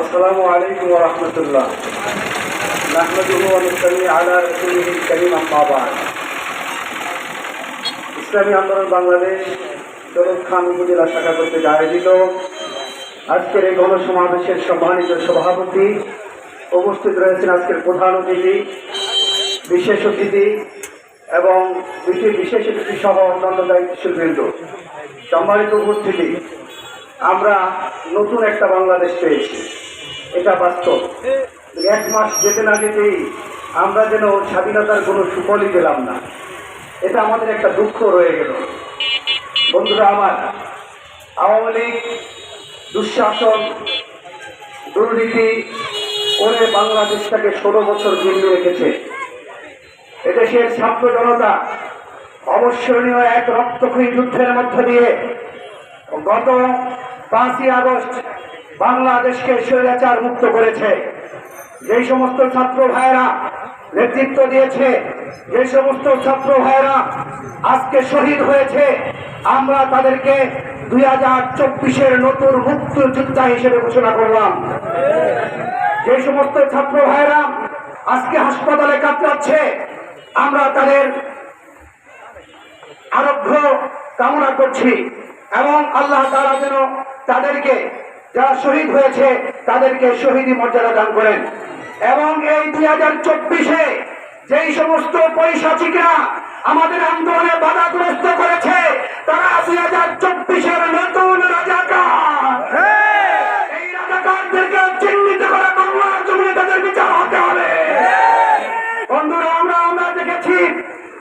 আসসালামু আলাইকুম ওয়া রাহমাতুল্লাহ। নাহমাদুহু ওয়া নুসাল্লি আলা রাসূলিহিল কারীম, আম্মা বা'দ। ইসলামী আন্দোলন বাংলাদেশ দৌলত খান উপজেলা শাখা কর্তৃক আয়োজিত আজকের এই গণসমাবেশের সম্মানিত সভাপতি, উপস্থিত রয়েছেন আজকের প্রধান অতিথি, বিশেষ অতিথি এবং বিশেষ অতিথি সহ অন্যান্য দায়িত্বশীলবৃন্দ, সম্মানিত উপস্থিতি। আমরা নতুন একটা বাংলাদেশ পেয়েছি, এটা বাস্তব। এক মাস যেতে না যেতেই আমরা যেন স্বাধীনতার কোনো সুফলই পেলাম না, এটা আমাদের একটা দুঃখ রয়ে গেল। বন্ধুরা আমার, আওয়ামী লীগ দুঃশাসন দুর্নীতি করে বাংলাদেশটাকে 16 বছর জিম্মি রেখেছে। এদেশের ছাত্র জনতা অবশ্যনীয় এক রক্তক্ষয়ী যুদ্ধের মধ্য দিয়ে গত 5ই আগস্ট বাংলাদেশকে স্বৈরাচার মুক্ত করেছে। যে সমস্ত ছাত্র ভাইয়েরা নেতৃত্ব দিয়েছে, যে সমস্ত ছাত্র ভাইয়েরা আজকে শহীদ হয়েছে, আমরা তাদেরকে 2024-এর নতুন মুক্তিযোদ্ধা হিসেবে ঘোষণা করলাম। যে সমস্ত ছাত্র ভাইয়েরা আজকে হাসপাতালে কাতরাচ্ছে, আমরা তাদের আরোগ্য কামনা করছি এবং আল্লাহ তাআলা যেন তাদেরকে, যারা শহীদ হয়েছে, তাদেরকে শহীদি মর্যাদা দান করেন। এবং এই 2024-এ যেই সমস্ত পৈশাচিকরা আমাদের আন্দোলনে বাধাগ্রস্ত করেছে, তারা 2024-এর নতুন রাজাকার। এই রাজাকারদেরকে চিহ্নিত করে বাংলার জমিনে তাদের বিচার হতে হবে। বন্ধুরা, আমরা দেখেছি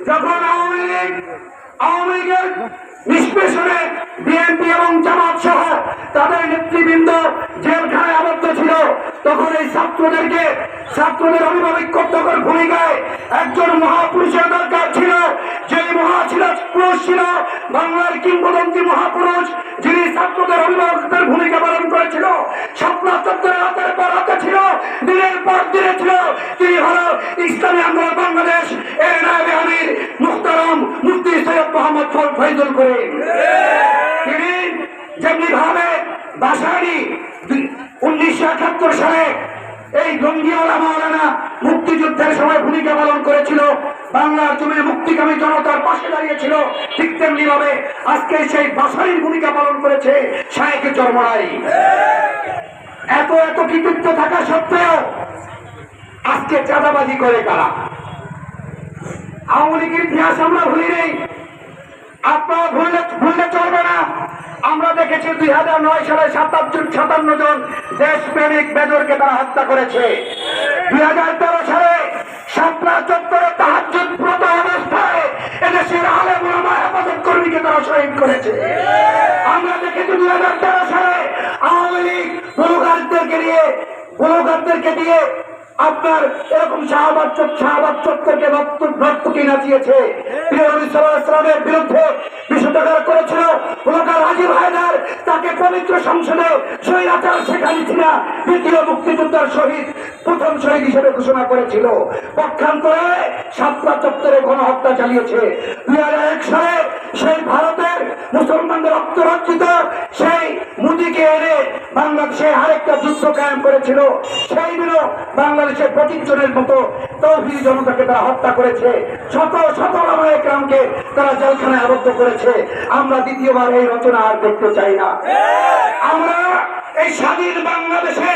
যখন আওয়ামী লীগের নিষ্পেষণে বিএনপি এবং জামাত সহ তাদের নেতৃবৃন্দ জেলখানায় আবদ্ধ ছিল, তখন এই ছাত্রদের অভিভাবকত্বকর ভূমিকায় একজন মহাপুরুষের দরকার ছিল। যে মহাপুরুষ ছিল বাংলার কিংবদন্তি মহাপুরুষ, যিনি ছাত্রদের অভিভাবকদের ভূমিকা পালন করেছিল, শাপলা চত্বরে রাতের পর রাতে ছিল, দিনের পর দিনে ছিল। তিনি হল ইসলামী আন্দোলন বাংলাদেশ এর নায়েবে আমির মুহতারাম মুফতি সৈয়দ মোহাম্মদ ফয়জুল করিম। তিনি যেমনি ভাবে বাসারি 1971 সালে এই জঙ্গিওয়ালা মাওলানা মুক্তিযুদ্ধের সময় ভূমিকা পালন করেছিল, বাংলার জমিনে মুক্তিকামী জনতার পাশে দাঁড়িয়েছিল, ঠিক তেমনি ভাবে আজকে সেই বাসারির ভূমিকা পালন করেছে শায়েখ চরমনাই। এত কৃতিত্ব থাকা সত্ত্বেও আজকে চাঁদাবাজি করে কারা? আওয়ামী লীগের ইতিহাস আমরা ভুলি নেই, আপনারা ভুললে চলবে না। আমরা দেখেছি 2009 সালে 57 জন দেশপ্রেমিক মেজরকে তারা হত্যা করেছে। 2013 সালে শাপলা চত্বরে তাহাজ্জুদরত অবস্থায় এদেশের আলেম ওলামা হেফাজত কর্মীকে তারা শহীদ করেছে। আমরা দেখেছি 2013 সালে আওয়ামী লীগ ব্লগারদেরকে দিয়ে আপনার এরকম শাহবাগ চত্বরকে রক্তকে নাচিয়েছে। প্রিয় নবী সাল্লাল্লাহু আলাইহি ওয়াসাল্লামের বিরুদ্ধে বিষোদ্গার করেছিল ব্লগার রাজীব হায়দার, তাকে পবিত্র সংসদে স্বৈরাচার শেখ হাসিনা দ্বিতীয় মুক্তিযোদ্ধার শহীদ, প্রথম শহীদ হিসেবে ঘোষণা করেছিল। পক্ষান্তরে শাপলা চত্বরে গণহত্যা চালিয়েছে। 2001 সালে সেই ভারতের মুসলমানদের রক্তরঞ্জিত সেই মোদীকে এনে বাংলাদেশে আরেকটা যুদ্ধ কায়েম করেছিল। সেই দিনও বাংলাদেশের 25 জনের মতো তৌহিদি জনতাকে তারা হত্যা করেছে, শত ওলামায়ে কেরামকে তারা জেলখানায় আবদ্ধ করেছে। আমরা দ্বিতীয়বার এই রচনা আর দেখতে চাই না। আমরা এই স্বাধীন বাংলাদেশে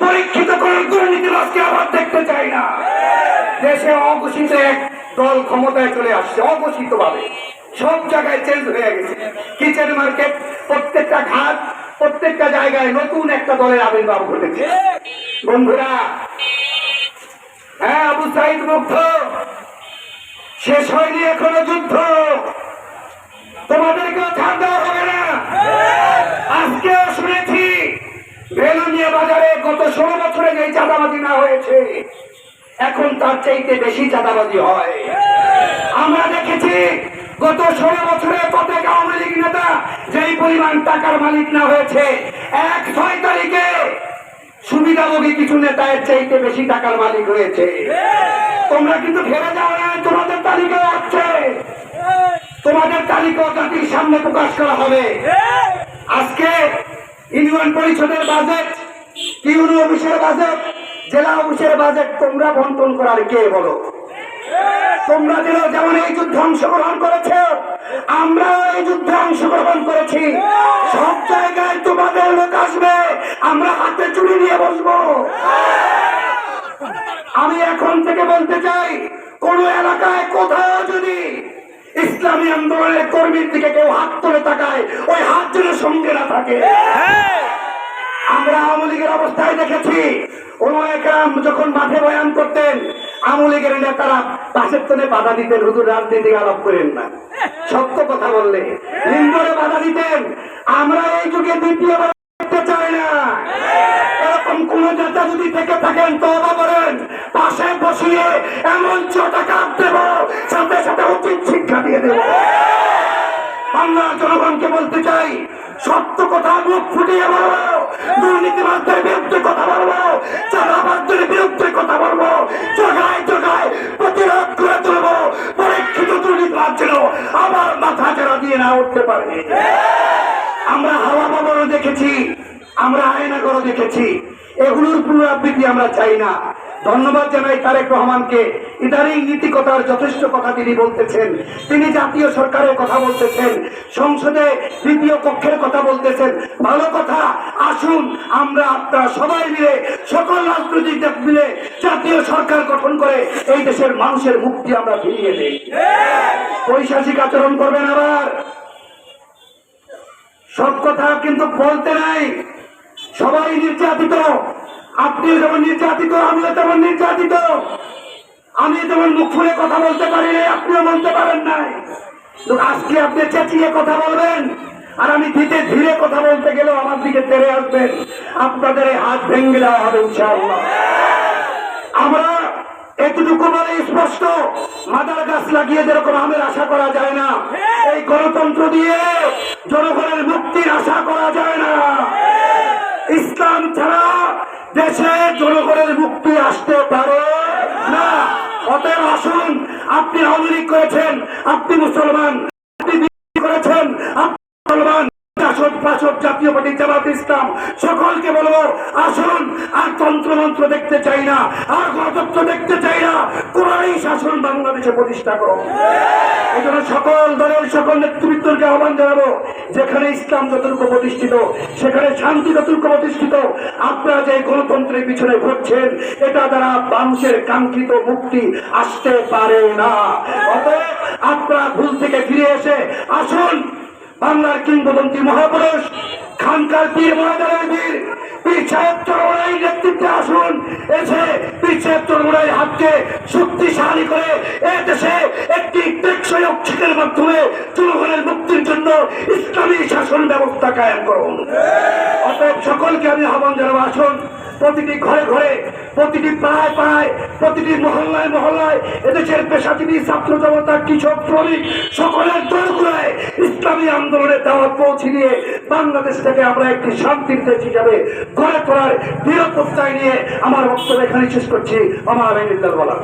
পরীক্ষিত করে দুর্নীতিবাজকে আবার দেখতে চাই না। দেশে অঘোষিত এক দল ক্ষমতায় চলে আসছে, অঘোষিত ভাবে সব জায়গায় চেঞ্জ হয়ে গেছে। কিচেন মার্কেট, প্রত্যেকটা ঘাট, প্রত্যেকটা জায়গায় নতুন একটা দলের আবির্ভাব ঘটেছে। বন্ধুরা, হ্যাঁ, আবু সাইদ মুগ্ধ, শেষ হয়নি এখনো যুদ্ধ, তোমাদেরকেও ছাড় দেওয়া হবে না। আজকেও শুনেছি বেলুনিয়া বাজারে গত 16 বছরে যে চাঁদাবাজি না হয়েছে, এখন তার চাইতে বেশি চাঁদাবাজি হয়। আমরা দেখেছি গত 16 বছরে প্রত্যেক আওয়ামী লীগ নেতা যেই পরিমাণ টাকার মালিক না হয়েছে, 1-6 তারিখে সুবিধাভোগী কিছু নেতার চাইতে বেশি টাকার মালিক হয়েছে। তোমরা কিন্তু ফেলে যাও না, তোমাদের তালিকাও আছে, তোমাদের তালিকাও জাতির সামনে প্রকাশ করা হবে। আজকে ইউনিয়ন পরিষদের বাজেট ইউনো অফিসের বাজেট, জেলা অফিসের বাজেট তোমরা বন্টন করার কে বলো? তোমরা যেমন এই যুদ্ধে অংশগ্রহণ করেছে, আমরা এই যুদ্ধে অংশগ্রহণ করেছি। সব জায়গায় তোমাদের লোক আসবে, আমরা হাতে চুরি নিয়ে বসবো। আমি এখন থেকে বলতে চাই, কোন এলাকায় কোথাও যদি ইসলামী আন্দোলনের কর্মীর দিকে কেউ হাত তুলে তাকায়, ওই হাত যেন সঙ্গে না থাকে। আমরা আওয়ামী লীগের অবস্থায় দেখেছি, ওলামায়ে-কেরাম যখন মাঠে বয়ান করতেন, আওয়ামী লীগের নেতারা পাশের তলে বাধা দিতেন, হুজুর রাজনীতি আলাপ করেন না, সত্য কথা বললে লিঙ্গরে বাধা দিতেন। আমরা এই যুগে দ্বিতীয়বার দেখতে চাই না। এরকম কোন নেতা যদি থেকে থাকেন, তওবা করেন, পাশে বসিয়ে এমন চটাকাপ দেব, সাথে সাথে উচিত শিক্ষা দিয়ে দেব। বাংলার জনগণকে বলতে চাই, সত্য কথা মুখ ফুটিয়ে বলবো, দুর্নীতিবাদদের বিরুদ্ধে কথা বলবো, চাঁদাবাজদের বিরুদ্ধে কথা বলবো, জগায় জগায় প্রতিরোধ করে তুলবো। পরীক্ষিত দুর্নীতিবাদ ছিল আবার মাথা চারা দিয়ে না উঠতে পারে। আমরা হাওয়া বাবারও দেখেছি, আমরা আয়নাগরও দেখেছি, এগুলোর পুনরাবৃত্তি আমরা চাই না। ধন্যবাদ জানাই তারেক রহমানকে, ইদানিং নীতিকতার যথেষ্ট কথা তিনি বলতেছেন। তিনি জাতীয় সরকারের কথা বলতেছেন, সংসদে দ্বিতীয় কক্ষের কথা বলতেছেন, ভালো কথা। আসুন আমরা আপনারা সবাই মিলে, সকল রাজনৈতিক দল মিলে জাতীয় সরকার গঠন করে এই দেশের মানুষের মুক্তি আমরা ফিরিয়ে দেই। পৈশাচিক আচরণ করবেন আবার, সব কথা কিন্তু বলতে নাই। সবাই নির্যাতিত, আপনিও যেমন নির্যাতিত, আমিও তেমন নির্যাতিত। আমি যেমন মুখ খুলে কথা বলতে পারি নাই, আপনিও বলতে পারেন নাই। আজকে আপনি চেঁচিয়ে কথা বলবেন, আর আমি ধীরে ধীরে কথা বলতে গেলেও আমার দিকে তেড়ে আসবেন, আপনাদের এই হাত ভেঙে দেওয়া হবে ইনশাআল্লাহ। আমরা এতটুকু বলে স্পষ্ট, মাদার গাছ লাগিয়ে যেরকম আমের আশা করা যায় না, এই গণতন্ত্র দিয়ে জনগণের মুক্তির আশা করা যায় না। ইসলাম ছাড়া দেশে জনগণের মুক্তি আসতে পারে না। অতএব আসুন, আপনি আওয়ামী লীগ করেছেন, আপনি মুসলমান, আপনি বিএনপি করেছেন, আপনি মুসলমান, জাতীয় পার্টি, জামাত ইসলাম, সকলকে বলবো, আসুন আর তন্ত্রমন্ত্র দেখতে চাই না, আর গণতন্ত্র দেখতে চাই না, কোরআনী শাসন বাংলাদেশে প্রতিষ্ঠা করো। এই জন্য সকল দলের সকল নেতৃবৃন্দকে আহ্বান জানাবো, যেখানে ইসলাম যতটুকু প্রতিষ্ঠিত, সেখানে শান্তি যতটুকু প্রতিষ্ঠিত। আপনারা যে গণতন্ত্রের পিছনে ঘুরছেন, এটা দ্বারা মানুষের কাঙ্ক্ষিত মুক্তি আসতে পারে না। অতএব আপনারা ভুল থেকে ফিরে এসে আসুন, বাংলার কিংবদন্তি মহাপুরুষ খানকার পীর মহাদারের বীর পীর সাহেব চরমরাইয়ের নেতৃত্বে আসুন, এসে পীর সাহেব চরমরাইয়ের হাতকে শক্তিশালী করে এ দেশে একটি টেকসই অক্ষিকের মাধ্যমে জনগণের মুক্তির জন্য ইসলামী শাসন ব্যবস্থা কায়েম করুন। অতএব সকলকে আমি আহ্বান জানাবো, আসুন প্রতিটি ঘরে ঘরে, প্রতিটি পাড়ায় পাড়ায়, প্রতিটি মহল্লায় মহল্লায় এদেশের পেশাজীবী, ছাত্র জনতা, কৃষক, শ্রমিক সকলের দোরগোড়ায় ইসলামী আন্দোলনের দাওয়াত পৌঁছে দিয়ে বাংলাদেশটাকে আমরা একটি শান্তির দেশ হিসাবে গড়ে তোলার দৃঢ় প্রত্যয় নিয়ে আমার বক্তব্য এখানে শেষ করছি। আমার আইনুল্লাহ বলা।